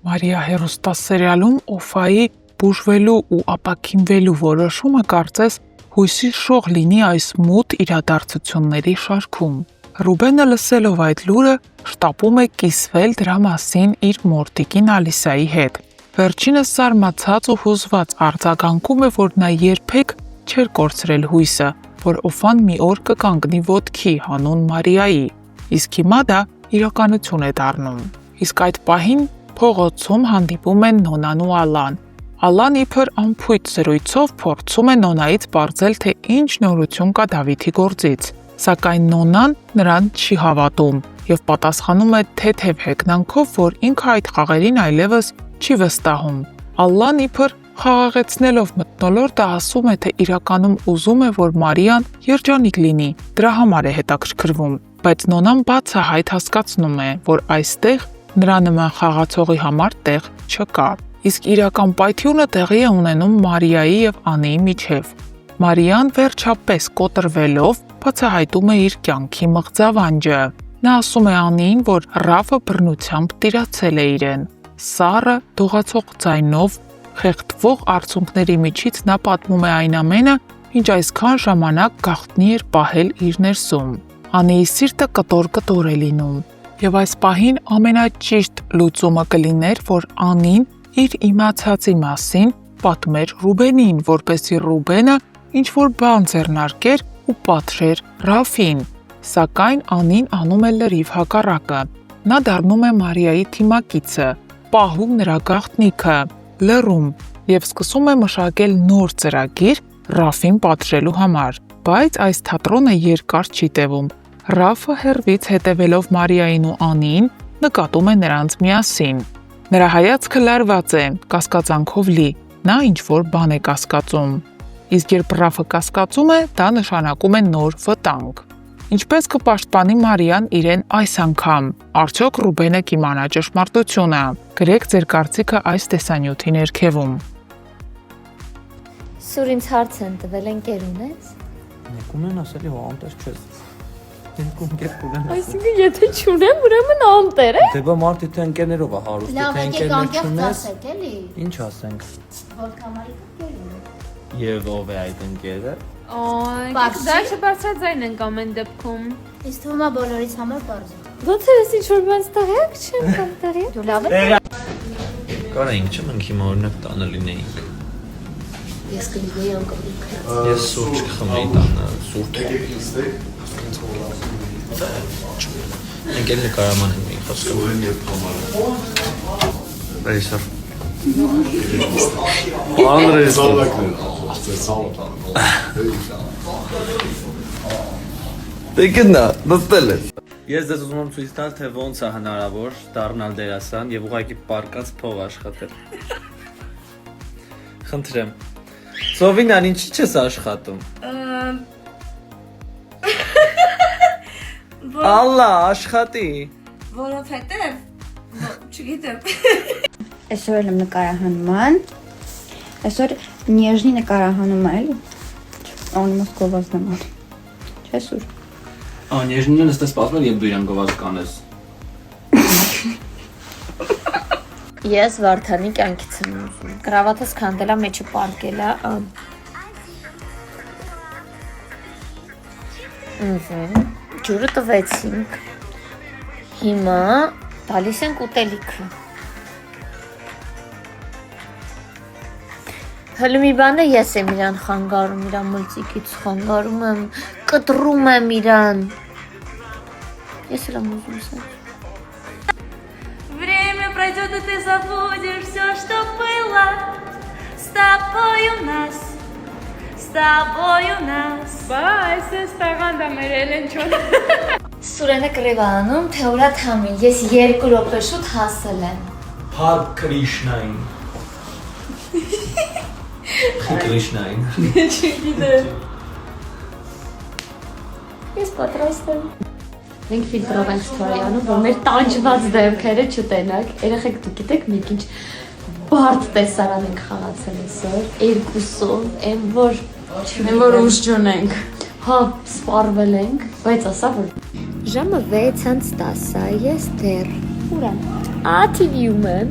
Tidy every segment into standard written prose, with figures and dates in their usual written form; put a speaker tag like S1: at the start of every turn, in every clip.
S1: Մարիա հեռուստասերիալում Օֆայի բուժվելու ու ապաքինվելու որոշումը կարծես հույսի շող լինի այս մութ իրադարձությունների շարքում։ Ռուբենը լսելով այդ լուրը շտապում է կիսվել դրա մասին իր մորտիկին Ալիսայի հետ։ Վերջինս զարմացած ու հուզված արձագանքում է, որ նա երբեք չէր կորցրել հույսը, որ Օֆան մի օր կկանգնի ոտքի հանուն Մարիայի, իսկ հիմա դա իրականություն է դառնում։ Իսկ այդ պահին փողոցում հանդիպում են Նոնան ու Ալան։ Ալան իբր անփույթ զրույցով փորձում է Նոնայից պարզել, թե ինչ նորություն կա Դավիթի գործից, սակայն Նոնան նրան չի հավատում եւ պատասխանում է թեթև հեգնանքով, որ ինքը այդ խաղերին այլևս չի վստահում։ Ալլան իբր խաղաղեցնելով մթնոլորտը ասում է, թե իրականում ուզում է, որ Մարիան երջանիկ լինի, դրա համար է հետաքրքրվում, բայց Նոնան բացահայտ հասկացնում է, որ այստեղ նրա նման խաղացողի համար տեղ չկա։ Իսկ իրական պայթյունը տեղի է ունենում Մարիայի եւ Անիի միջև։ Մարիան վերջապես կոտրվելով բացահայտում է իր կյանքի մղձավանջը։ Նա ասում է Անիին, որ Ռաֆը բռնությամբ տիրացել է իրեն։ Սառը դողացող ձայնով խեղդվող արցունքների միջից նա պատմում է այն ամենը, ինչ այսքան ժամանակ գաղտնի էր պահել իր ներսում։ Անիի սիրտը կտոր-կտոր է լինում, եւ այս պահին ամենաճիշտ լուծումը կլիներ, որ Անին իր իմացածի մասին պատմեր Ռուբենին, որպեսզի Ռուբենը ինչ-որ բան ձեռնարկեր ու պատժեր Ռաֆին, սակայն Անին անում է լրիվ հակառակը։ Նա դառնում է Մարիայի թիմակիցը, պահում նրա գաղտնիքը, լռում եւ սկսում է մշակել նոր ծրագիր Ռաֆին պատժելու համար, բայց այս թատրոնը երկար չի տևում։ Ռաֆը հեռվից հետևելով Մարիային ու Անիին նկատում է նրանց միասին։ Նրա հայացքը լարված է, կասկածանքով լի, նա ինչ-որ բան է կասկածում։ Իսկ երբ Ռաֆը կասկածում է, դա նշանակում է նոր վտանգ։ Ինչպես կպաշտպանի Մարիան իրեն այս անգամ։ Արդյոք Ռուբենը կիմանա ճշմարտությունը։ Գրեք ձեր կարծիքը այս տեսանյութի ներքևում։
S2: Սուր ինձ հարց են տվել, ընկեր ունես։
S3: Ունեն ասելի հո անտեր չես։ Երկու ընկեր կունեն։
S2: Այսինքն եթե չունեմ, ուրեմն անտեր է։
S3: Դե բա մարդի թե ընկերներով է հարուստ, թե ընկերներ չունես։
S2: էլի։
S3: Ինչ ասենք։
S2: Որ կամարի կերնի։
S3: Եվ ով է այդ ընկերը։
S4: Դա չբարձրաձայն ենք ամեն դեպքում։
S2: Իսկ թվում է բոլորից համար բարձր։
S4: Ոնց է ինչ որ բան ստեղյակ չեմ կամ տեղի։
S2: Դու լավ ես։
S3: Կարայինք չէ մենք հիմա օրինակ տանը լինեինք։
S2: Ես կլինեի անկամ ինքը։
S3: Ես սուրճ կխմեի տանը, սուրճ։ Ընկերները կարաման են մի խոսքը։ Ռեյսեր։ Դեկնա, դստել ես։ Ես դες ուզում եմ ցույց տալ, թե ոնց է հնարավոր դառնալ դերասան եւ ուղղակի պարկած փող աշխատել։ Խնդրեմ։ Սովինան ինչի՞ չես աշխատում։ Ալլա, աշխատի։
S4: Որովհետեւ չգիտեմ։
S5: Այսօր եմ նկարահանման։ Այսօր նեժնի նկարահանում է, էլի։ Անիմաս գովազդեմ արի։ Չէ՞ սուր։
S3: Նեժնին նստես սպասում եւ դու իրան գովազդ կանես։
S2: Ես Վարդանի կյանքից եմ ուզում։ Կրավաթս քանդելա մեջը պարկելա։ Ջուրը տվեցինք։ Հիմա տալիս ենք ուտելիքը։ Հələ մի բանը ես եմ իրան խանգարում, իրան մլծիկից խանգարում եմ, կտրում եմ իրան։ Ես էլ եմ ուզում սա։
S4: Время пройдет, и ты забудешь все, что было. С тобой у нас. Բայց ես տաղանդա մեր Էլենչոն։
S2: Սուրենը կռիվ անում, թե ուրա թամին, ես 2 րոպե շուտ հասել եմ։
S3: Հար Կրիշնային։ Կրիշնային։
S4: Չգիտեմ։
S2: Ես պատրաստ եմ։
S6: Մենք ֆիլտրով ենք ստորյանում, որ մեր տանջված դեմքերը չտենակ։ Երեխեք դուք գիտեք մենք ինչ բարդ տեսարան ենք խաղացել այսօր, երկուսով, այն որ ուժ չունենք։ Հա, սպառվել ենք, բայց ասա որ
S2: Ժամը 6:10 է, ես դեռ։ Ուր եմ։
S6: աթիվիում եմ։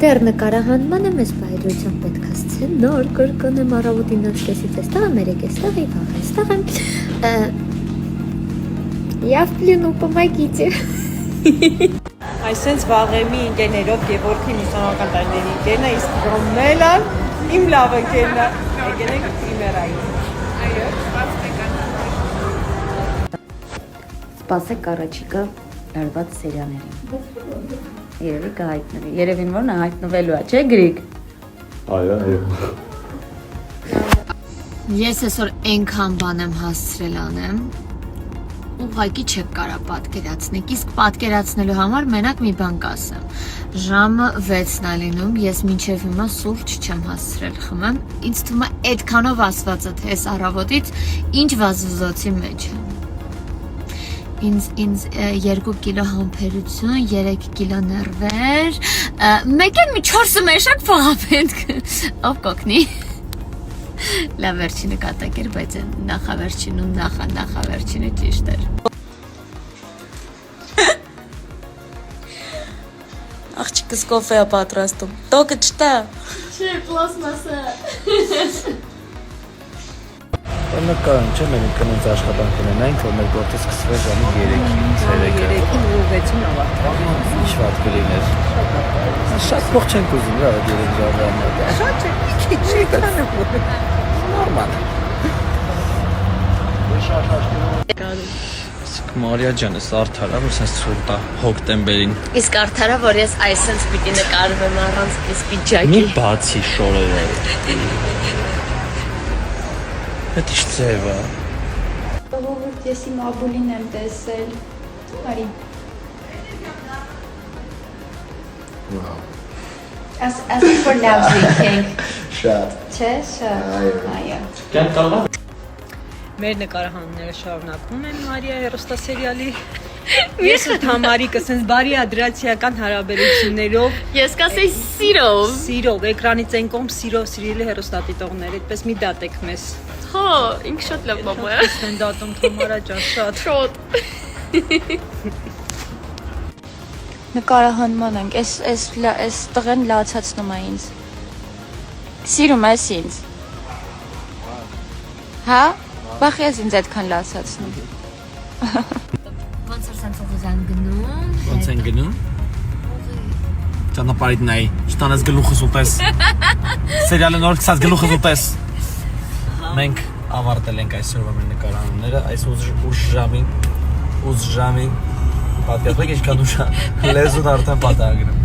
S6: Դեռ նկարահանմանը մեզ բայդրությամբ պետք է ասցեն նոր կրկնեմ առավոտին 9:30-ից էստեղ եմ, 3:00-ից и վաղ էստեղ եմ։ Я в плену, помогите։
S7: Այսենց վաղեմի ընկերներով Գևորգի մուսոնական տարիների ընկերն է, իսկ Ռոմելան իմ լավ ընկերն է։ Եկեք իմերային։ Այո,
S5: Սպասեք առաջիկա լարված սերիաներին։ Երևի կհայտնվի։ Երևին որ նա հայտնվելու է, չէ՞ Գրիգ։
S8: Այո։
S6: Ես այսօր այնքան բան եմ հասցրել անեմ, ուղղակի չեք կարա պատկերացնեք, իսկ պատկերացնելու համար մենակ մի բան կասեմ։ Ժամը 6-ն է լինում, ես մինչև հիմա սուրճ չեմ հասցրել խմեմ, ինձ թվում է այդքանով ասվածը թե այս առավոտից ինչ վազվզոցի մեջ եմ։ Ինձ 2 կիլո համբերություն, 3 կիլո նервեր, մեկ էլ մի 4 մեշակ փողապետք, ով կօգնի։ Լավ վերջինը կատակ էր, բայց նախավերջինու նախավերջինը ճիշտ էր։
S9: Աղջիկս կոֆե է պատրաստում։ Տոկը չտա։
S6: Չէ, պլաստմասը։
S3: Նկարան չէ, մենք կնոց աշխատանք ունենանք, որ մեր գործը սկսվեց ժամի 3-ից երեկը։
S7: 3-ին ու 6-ին ավարտվի։
S3: Ինչ վատ կլիներ։ Շատ փող չենք ուզում, դա 3 ժամը։
S7: Շատ չէ, մի քիչ չեկանը։
S3: Նորմալ։ Մարիա ջան, էս արդարա, որ սենց ցուրտ է հոկտեմբերին։
S6: Իսկ արդարա, որ ես այսպես պիտի նկարվեմ առանց այս
S3: Մի
S6: պիջակի։
S3: բացի շորերը։ Դա ինչ ձև է։
S5: Ողորդ ես իմ աբուլին եմ տեսել։ Արի։
S8: Wow.
S5: As for now drinking.
S8: Շատ։
S5: Չէ, շատ։ Այո։
S7: Մեր նկարահանումները շարունակվում են Մարիա հեռուստասերիալի։ Ես ու Թամարիկը սենց բարի ադրացիական հարաբերություններով,
S6: Ես կասեի սիրով։
S7: սիրով, էկրանից այն կողմ սիրով սիրելի հեռուստադիտողներ, այդպես մի դատեք մեզ։
S6: Հա, ինք շատ լավ մամա է։
S7: Ես են դատում Թամարա ջան, շատ։
S6: Շոտ։
S9: Նկարահանման ենք, այս տղեն լացացնում է ինձ։ Սիրում ես ինձ։ Հա? Բախ ես ինձ այդքան լացացնում։
S6: Ոնց որ սենց ուղիղ են գնում։
S3: Ոնց են գնում։ Ճանապարհիդ նայ, չտանես գլուխս ուտես։ Սերիալը նոր գցած գլուխս ուտես։ Մենք ավարտել ենք այսօրվա մեր նկարահանումները, այս ուշ ժամին պատկերացրեք ինչքան ուշ լեզուն արդեն պատահագրում։